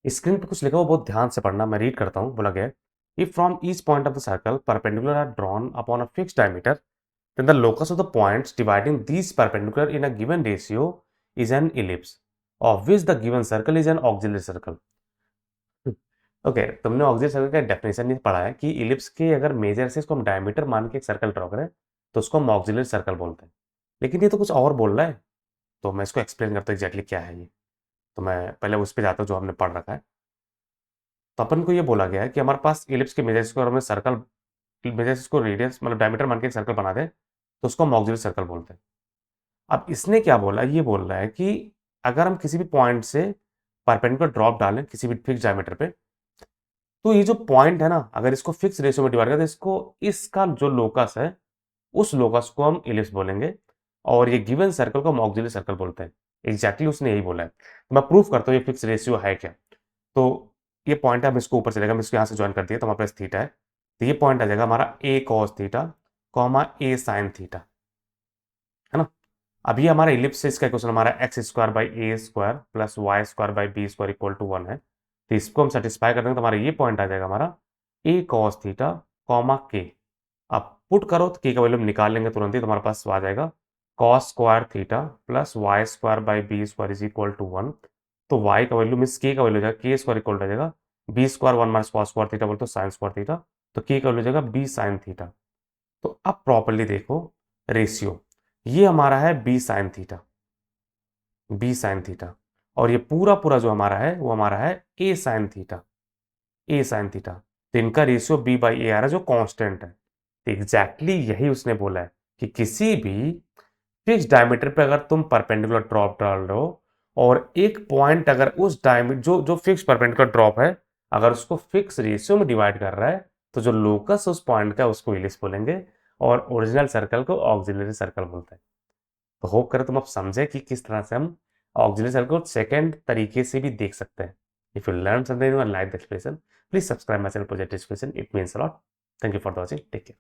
Screen पे कुछ लिखा हुआ बहुत ध्यान से पढ़ना, मैं रीड करता हूँ। बोला गया है, if from each point of the circle perpendicular are drawn upon a fixed diameter, then the locus of the points dividing these perpendicular in a given ratio is an ellipse, of which the given circle is an auxiliary circle. Okay, तुमने auxiliary circle का definition नहीं पढ़ा है कि ellipse के अगर major से इसको हम डायमीटर मान के एक सर्कल ड्रॉ करें तो उसको हम ऑक्सिलरी सर्कल बोलते हैं। लेकिन ये तो कुछ और बोल रहा है, तो मैं इसको एक्सप्लेन करता हूँ एग्जैक्टली क्या है ये। तो मैं पहले उस पर जाता हूँ जो हमने पढ़ रखा है। तो अपन को ये बोला गया है कि हमारे पास इलिप्स के मेजर को हमें सर्कल मेजर को रेडियस मतलब डायमीटर मान के एक सर्कल बना दे तो उसको हम ऑक्सिलरी सर्कल बोलते हैं। अब इसने क्या बोला, ये बोल रहा है कि अगर हम किसी भी पॉइंट से परपेंडिकुलर ड्रॉप डालें किसी भी फिक्स डायमीटर पे, तो ये जो पॉइंट है ना, अगर इसको फिक्स रेशियो में डिवाइड करें तो इसको इसका जो लोकस है उस लोकस को हम इलिप्स बोलेंगे, और ये गिवन सर्कल को हम ऑक्सिलरी सर्कल बोलते हैं। एग्जैक्टली उसने यही बोला है। तो मैं प्रूफ करता हूँ ये फिक्स रेशियो है क्या। तो ये पॉइंट है, हम इसको ऊपर चलेगा, हम इसको यहाँ से ज्वाइन कर दिया तो हमारे पास थीटा है। तो ये पॉइंट आ जाएगा हमारा a cos theta comma a sine theta, है ना। अभी हमारा इलिप्स से इसका क्वेश्चन हमारा x square by a square plus y square by b square equal to 1 है। तो इसको हम सेटिस्फाई कर देंगे तो हमारा ये पॉइंट आ जाएगा हमारा ए कॉस थीटा कॉमा के। अब पुट करो तो के का वैल्यू हम निकाल लेंगे तुरंत ही, तो हमारे पास आ जाएगा cos square theta plus y square by b square is equal to 1। तो वाई का वैल्यू मीन्स के का वैल्यू हो जाएगा के स्क्वायर इक्वल हो जाएगा b square 1 minus cos square theta बोल तो साइन स्क्वायर थीटा। तो के का वैल्यू हो जाएगा बी साइन थीटा। तो अब प्रॉपर्ली देखो रेशियो, ये हमारा है b sine theta, b sine theta, और ये पूरा पूरा जो हमारा है वो हमारा है ए साइन थीटा, ए साइन थीटा। तो इनका रेशियो बी बाई ए आ रहा है जो कांस्टेंट है। तो एग्जैक्टली यही उसने बोला है कि किसी भी फिक्स डायमीटर पे अगर तुम परपेंडिकुलर ड्रॉप डाल रहे हो और एक पॉइंट अगर उस डायमीटर जो जो फिक्स परपेंडिकुलर ड्रॉप है अगर उसको फिक्स रेशियो में डिवाइड कर रहा है तो जो लोकस उस पॉइंट का उसको इलिप्स बोलेंगे, और ओरिजिनल सर्कल को ऑक्सिलरी सर्कल बोलते हैं। तो होप करें तुम अब समझे कि किस तरह से हम ऑक्सिलरी सर्कल को सेकेंड तरीके से भी देख सकते हैं। If you learn something new and like the explanation, please subscribe my channel project education, it means a lot. Thank you for watching, take care.